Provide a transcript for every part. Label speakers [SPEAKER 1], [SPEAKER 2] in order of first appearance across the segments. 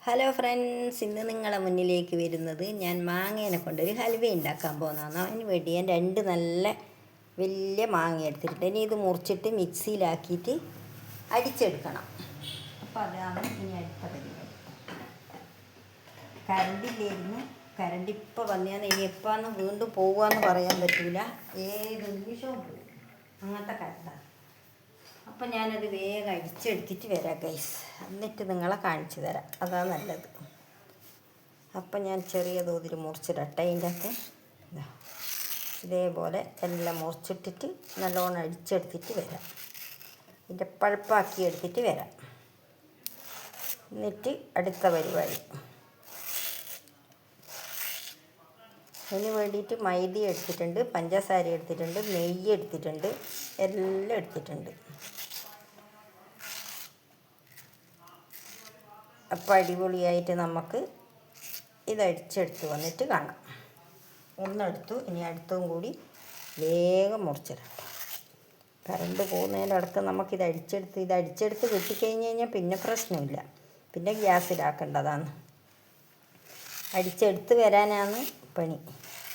[SPEAKER 1] Hello friends, ഇന്ന് നിങ്ങളെ മുന്നിലേക്ക് വരുന്നത് ഞാൻ മാങ്ങേനെ കൊണ്ടൊരു ഹൽവ ഉണ്ടാക്കാൻ പോകുന്നതാണ്. അതിന് വേണ്ടി ഞാൻ രണ്ട് നല്ല വലിയ മാങ്ങ എടുത്തിട്ടുണ്ട്. ഇനി ഇത് മുറിച്ചിട്ട് മിക്സിയിലാക്കിയിട്ട് അടിച്ചെടുക്കണം. അപ്പോൾ അതാണ് ഇനി അടുത്ത പരിപാടി. കറണ്ടില്ലായിരുന്നു, കറണ്ട് ഇപ്പോൾ വന്നാൽ ഇനി എപ്പോഴാന്ന് വീണ്ടും പോവുകയെന്ന് പറയാൻ പറ്റില്ല. ഏത് നിമിഷവും പോകും, അങ്ങനത്തെ കറണ്ടാണ്. അപ്പം ഞാനത് വേഗം അടിച്ചെടുത്തിട്ട് വരാം ഗൈസ്. എന്നിട്ട് നിങ്ങളെ കാണിച്ചു തരാം, അതാണ് നല്ലത്. അപ്പം ഞാൻ ചെറിയ തോതിൽ മുറിച്ചിടട്ടെ. അതിൻ്റെ ഒക്കെ ഇതേപോലെ എല്ലാം മുറിച്ചിട്ടിട്ട് നല്ലോണം അടിച്ചെടുത്തിട്ട് വരാം. ഇതിൻ്റെ പഴുപ്പാക്കി എടുത്തിട്ട് വരാം. എന്നിട്ട് അടുത്ത പരിപാടി. അതിന് വേണ്ടിയിട്ട് മൈദ എടുത്തിട്ടുണ്ട്, പഞ്ചസാര എടുത്തിട്ടുണ്ട്, നെയ്യ് എടുത്തിട്ടുണ്ട്, എല്ലാം എടുത്തിട്ടുണ്ട്. അപ്പം അടിപൊളിയായിട്ട് നമുക്ക് ഇത് അടിച്ചെടുത്ത് വന്നിട്ട് കാണാം. ഒന്നെടുത്തു, ഇനി അടുത്തും കൂടി വേഗം മുറിച്ചിടാം. കറണ്ട് പോകുന്നതിനടുത്ത് നമുക്കിത് അടിച്ചെടുത്ത് കിട്ടിക്കഴിഞ്ഞ് കഴിഞ്ഞാൽ പിന്നെ പ്രശ്നമില്ല, പിന്നെ ഗ്യാസിലാക്കേണ്ടതാണ്. അടിച്ചെടുത്ത് വരാനാണ് പണി.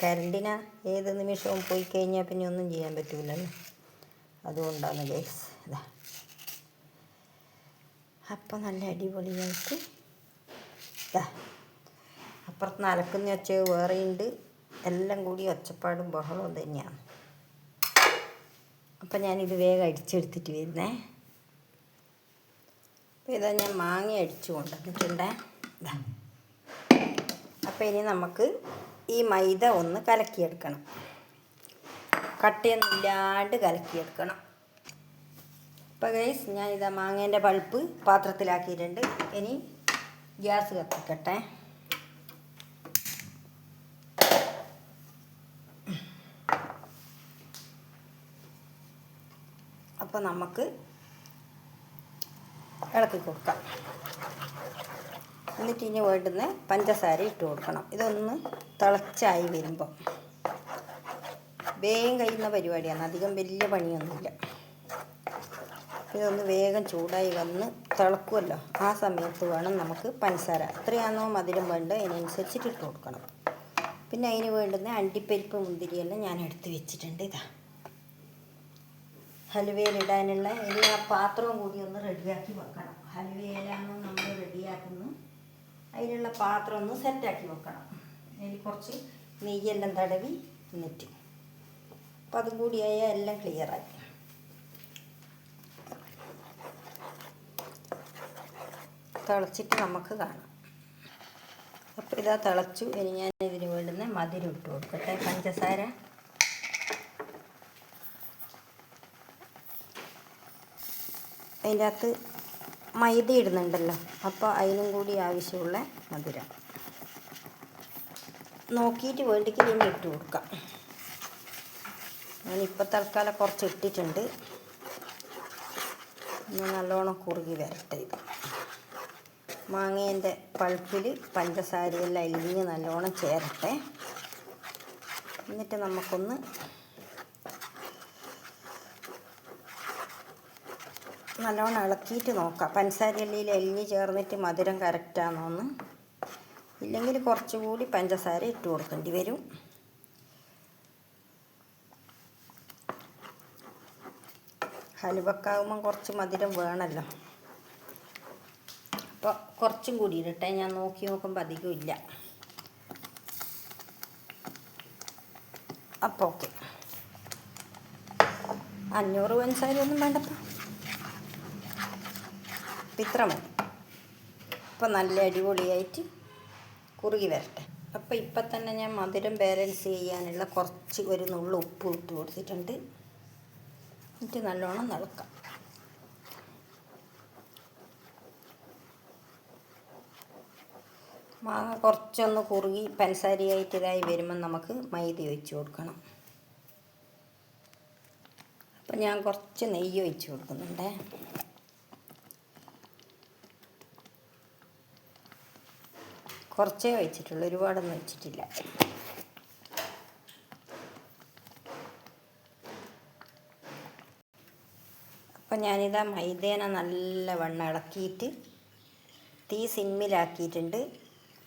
[SPEAKER 1] കറണ്ടിനാ ഏത് നിമിഷവും പോയി കഴിഞ്ഞാൽ പിന്നെ ഒന്നും ചെയ്യാൻ പറ്റില്ലല്ലോ. അതുകൊണ്ടാണ് ഗ്യാസ് ഇതാ. അപ്പം നല്ല അടിപൊളിയായിട്ട് ഇതാ. അപ്പുറത്ത് അലക്കുന്ന ഒച്ച വേറെയുണ്ട്, എല്ലാം കൂടി ഒച്ചപ്പാടും ബഹളവും തന്നെയാണ്. അപ്പം ഞാനിത് വേഗം അടിച്ചെടുത്തിട്ട് വരുന്നേ. അപ്പോൾ ഇതാ ഞാൻ മാങ്ങ അടിച്ചു കൊണ്ടുവന്നിട്ടുണ്ടേ. ഇതാ. അപ്പം ഇനി നമുക്ക് ഈ മൈദ ഒന്ന് കലക്കിയെടുക്കണം. കട്ടയൊന്നും ഇല്ലാണ്ട് കലക്കിയെടുക്കണം. അപ്പോൾ ഗൈസ്, ഞാനിതാ മാങ്ങേൻ്റെ പൾപ്പ് പാത്രത്തിലാക്കിയിട്ടുണ്ട്. ഇനി ഗ്യാസ് കത്തിക്കട്ടെ. അപ്പോൾ നമുക്ക് ഇളക്കി കൊടുക്കാം. എന്നിട്ട് ഇനി വേണ്ടുന്ന പഞ്ചസാര ഇട്ട് കൊടുക്കണം. ഇതൊന്ന് തിളച്ചായി വരുമ്പോൾ വേഗം കഴിയുന്ന പരിപാടിയാണ്, അധികം വലിയ പണിയൊന്നുമില്ല. ഇതൊന്ന് വേഗം ചൂടായി വന്ന് തിളക്കുമല്ലോ, ആ സമയത്ത് വേണം നമുക്ക് പഞ്ചസാര എത്രയാണോ മധുരം വേണ്ടത് അതിനനുസരിച്ചിട്ട് ഇട്ട് കൊടുക്കണം. പിന്നെ അതിന് വേണ്ടുന്ന അണ്ടിപ്പരിപ്പ് മുന്തിരിയെല്ലാം ഞാൻ എടുത്ത് വെച്ചിട്ടുണ്ട്. ഇതാ ഹലുവയിലിടാനുള്ള ഇനി ആ പാത്രവും കൂടി ഒന്ന് റെഡിയാക്കി വെക്കണം. ഹലുവയിലാണോ നമ്മൾ റെഡിയാക്കുന്നത്, അതിനുള്ള പാത്രം ഒന്ന് സെറ്റാക്കി വെക്കണം. അതിൽ കുറച്ച് നെയ്യെല്ലാം തടവി എന്നിട്ട് അപ്പം അതും കൂടിയായാൽ എല്ലാം ക്ലിയറായി. തിളച്ചിട്ട് നമുക്ക് കാണാം. അപ്പോൾ ഇതാ തിളച്ചു. ഇനി ഞാൻ ഇതിന് വേണ്ടുന്ന മധുരം ഇട്ട് കൊടുക്കട്ടെ. പഞ്ചസാര അതിൻ്റെ അകത്ത് മൈദ ഇടുന്നുണ്ടല്ലോ, അപ്പോൾ അതിനും കൂടി ആവശ്യമുള്ള മധുരം നോക്കിയിട്ട് വേണ്ടിക്ക് ഇനി ഇട്ട് കൊടുക്കാം. ഞാനിപ്പോൾ തൽക്കാലം കുറച്ച് ഇട്ടിട്ടുണ്ട്. നല്ലോണം കുറുകി വരട്ടെ. ഇത് മാങ്ങേൻ്റെ പൾപ്പിൽ പഞ്ചസാരയെല്ലാം അലിഞ്ഞ് നല്ലോണം ചേരട്ടെ. എന്നിട്ട് നമുക്കൊന്ന് നല്ലോണം ഇളക്കിയിട്ട് നോക്കാം. പഞ്ചസാരയെല്ലാം അലിഞ്ഞ് ചേർന്നിട്ട് മധുരം കറക്റ്റാണോന്ന്. ഇല്ലെങ്കിൽ കുറച്ചുകൂടി പഞ്ചസാര ഇട്ട് കൊടുക്കേണ്ടി വരും. ഹലുവക്കാവുമ്പം കുറച്ച് മധുരം വേണമല്ലോ. അപ്പോൾ കുറച്ചും കൂടി ഇടട്ടെ. ഞാൻ നോക്കി നോക്കുമ്പോൾ അധികം ഇല്ല. അപ്പോൾ ഓക്കെ, 500 പഞ്ചസാരയൊന്നും വേണ്ടപ്പോൾ ഇത്ര മതി. അപ്പോൾ നല്ല അടിപൊളിയായിട്ട് കുറുകി വരട്ടെ. അപ്പോൾ ഇപ്പം തന്നെ ഞാൻ മധുരം ബാലൻസ് ചെയ്യാനുള്ള കുറച്ച് ഒരു നുള്ളു ഉപ്പ് ഇട്ട് കൊടുത്തിട്ടുണ്ട്. എന്നിട്ട് നല്ലോണം നിളക്കാം. മാങ്ങ കുറച്ചൊന്ന് കുറുകി പഞ്ചസാരയായിട്ട് ഇതായി വരുമ്പോൾ നമുക്ക് മൈദ ഒഴിച്ച് കൊടുക്കണം. അപ്പം ഞാൻ കുറച്ച് നെയ്യ് ഒഴിച്ച് കൊടുക്കുന്നുണ്ട്. കുറച്ചേ ഒഴിച്ചിട്ടുള്ളൂ, ഒരുപാടൊന്നും ഒഴിച്ചിട്ടില്ല. അപ്പം ഞാനിതാ മൈദേനെ നല്ലവണ്ണം ഇളക്കിയിട്ട് തീ സിമ്മിലാക്കിയിട്ടുണ്ട്.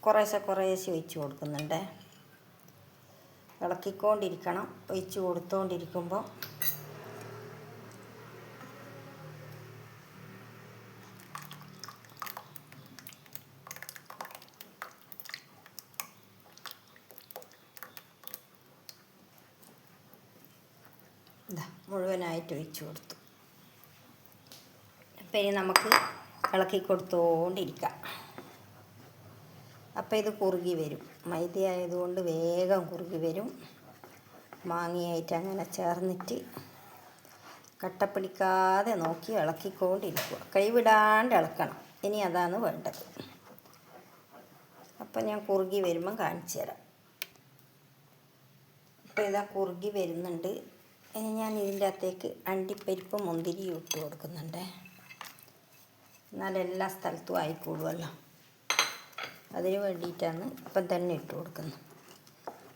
[SPEAKER 1] കുറേശ്ശെ ഒഴിച്ച് കൊടുക്കുന്നുണ്ട്. ഇളക്കിക്കൊണ്ടിരിക്കണം. ഒഴിച്ച് കൊടുത്തുകൊണ്ടിരിക്കുമ്പോൾ മുഴുവനായിട്ട് ഒഴിച്ച് കൊടുത്തു. അപ്പം ഇനി നമുക്ക് ഇളക്കി കൊടുത്തുകൊണ്ടിരിക്കാം. അപ്പം ഇത് കുറുകി വരും. മൈദ ആയതുകൊണ്ട് വേഗം കുറുകി വരും. മാങ്ങയായിട്ട് അങ്ങനെ ചേർന്നിട്ട് കട്ടപ്പിടിക്കാതെ നോക്കി ഇളക്കിക്കൊണ്ടിരിക്കുക. കൈവിടാണ്ട് ഇളക്കണം. ഇനി അതാണ് വേണ്ടത്. അപ്പം ഞാൻ കുറുകി വരുമ്പം കാണിച്ചു തരാം. അപ്പോൾ ഇതാ കുറുകി വരുന്നുണ്ട്. ഇനി ഞാൻ ഇതിൻ്റെ അകത്തേക്ക് അണ്ടിപ്പരിപ്പ് മുന്തിരി ഇട്ട് കൊടുക്കുന്നുണ്ട്. എന്നാൽ എല്ലാ സ്ഥലത്തും ആയിക്കോളുമല്ലോ. അതിന് വേണ്ടിയിട്ടാണ് ഇപ്പം തന്നെ ഇട്ട് കൊടുക്കുന്നത്.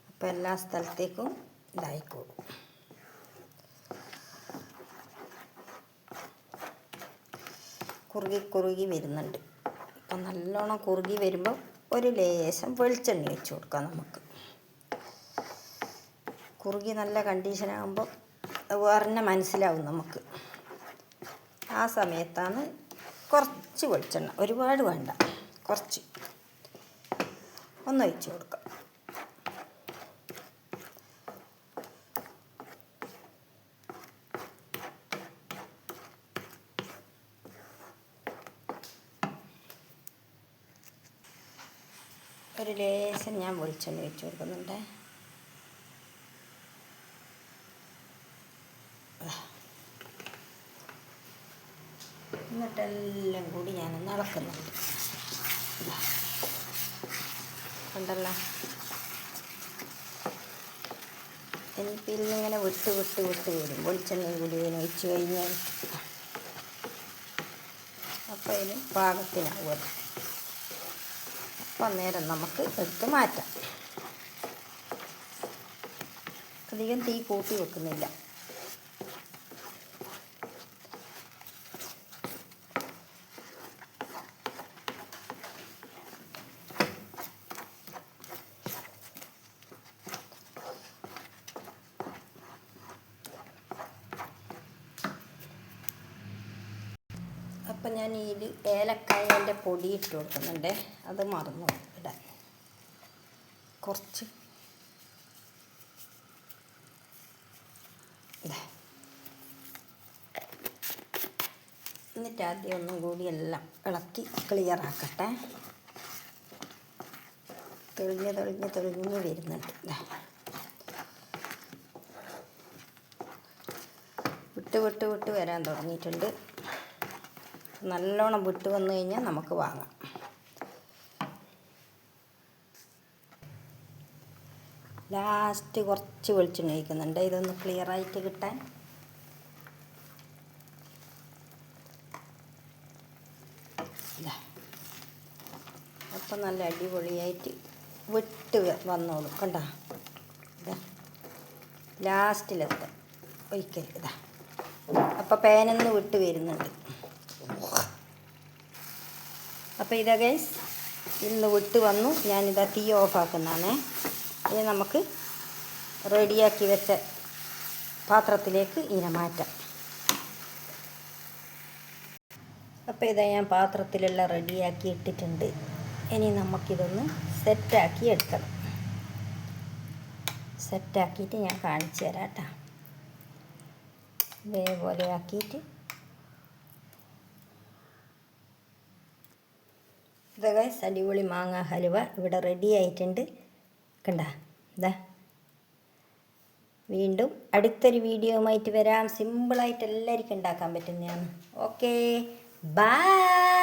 [SPEAKER 1] അപ്പം എല്ലാ സ്ഥലത്തേക്കും ഇതായിക്കോളും. കുറുകി വരുന്നുണ്ട്. അപ്പം നല്ലോണം കുറുകി വരുമ്പോൾ ഒരു ലേശം വെളിച്ചെണ്ണ വെച്ച് കൊടുക്കാം. നമുക്ക് കുറുകി നല്ല കണ്ടീഷനാകുമ്പോൾ വേറെ മനസ്സിലാവും നമുക്ക്. ആ സമയത്താണ് കുറച്ച് വെളിച്ചെണ്ണ, ഒരുപാട് വേണ്ട, കുറച്ച് ഒന്ന് ഒഴിച്ച് കൊടുക്കാം. ഒരു ലേശം ഞാൻ വെളിച്ചെണ്ണ ഒഴിച്ച് കൊടുക്കുന്നുണ്ട്. എന്നിട്ടെല്ലാം കൂടി ഞാനൊന്ന് ഇളക്കുന്നുണ്ട്. കണ്ടല്ലോ, എനിക്ക് ഇന്നിങ്ങനെ വിട്ട് വരും. വെളിച്ചെണ്ണയും കൂടി ഇതിന് ഒഴിച്ച് കഴിഞ്ഞാൽ അപ്പോൾ ഇതിന് പാകത്തിനാവുമല്ലോ. അപ്പം അന്നേരം നമുക്ക് എടുത്ത് മാറ്റാം. അധികം തീ കൂട്ടി വെക്കുന്നില്ല. അപ്പം ഞാൻ ഇതിൽ ഏലക്കായൻ്റെ പൊടി ഇട്ട് കൊടുക്കുന്നുണ്ട്. അത് മറന്നു ഇടാൻ. കുറച്ച് എന്നിട്ട് ആദ്യം ഒന്നും കൂടി എല്ലാം ഇളക്കി ക്ലിയർ ആക്കട്ടെ. തെളിഞ്ഞ് വരുന്നുണ്ട്. വിട്ട് വരാൻ തുടങ്ങിയിട്ടുണ്ട്. നല്ലോണം വിട്ട് വന്നു കഴിഞ്ഞാൽ നമുക്ക് വാങ്ങാം. ലാസ്റ്റ് കുറച്ച് വെളിച്ചെണ്ണ ഒഴിക്കുന്നുണ്ട്, ഇതൊന്ന് ക്ലിയറായിട്ട് കിട്ടാൻ. അപ്പം നല്ല അടിപൊളിയായിട്ട് വിട്ട് വന്നോളൂ. കണ്ടോ, ഇതാ ലാസ്റ്റിലെത്താം ഒഴിക്കൽ. ഇതാ അപ്പം പാനിന്ന് വിട്ട് വരുന്നുണ്ട്. അപ്പോൾ ഇതാ ഗൈസ്, ഇന്ന് വിട്ട് വന്നു. ഞാനിതാ തീ ഓഫാക്കുന്നതാണേ. ഇനി നമുക്ക് റെഡിയാക്കി വെച്ച പാത്രത്തിലേക്ക് ഇതിനെ മാറ്റാം. അപ്പോൾ ഇതാ ഞാൻ പാത്രത്തിലെല്ലാം റെഡിയാക്കി ഇട്ടിട്ടുണ്ട്. ഇനി നമുക്കിതൊന്ന് സെറ്റാക്കി എടുക്കണം. സെറ്റാക്കിയിട്ട് ഞാൻ കാണിച്ചു തരാം കേട്ടോ. ഇതേപോലെ ആക്കിയിട്ട് ഇതാ ഗൈസ്, അടിപൊളി മാങ്ങ ഹലുവ ഇവിടെ റെഡി ആയിട്ടുണ്ട്. കണ്ട, ഇതാ വീണ്ടും അടുത്തൊരു വീഡിയോയുമായിട്ട് വരാം. സിമ്പിളായിട്ട് എല്ലാവർക്കും ഉണ്ടാക്കാൻ പറ്റുന്നതാണ്. Okay, by.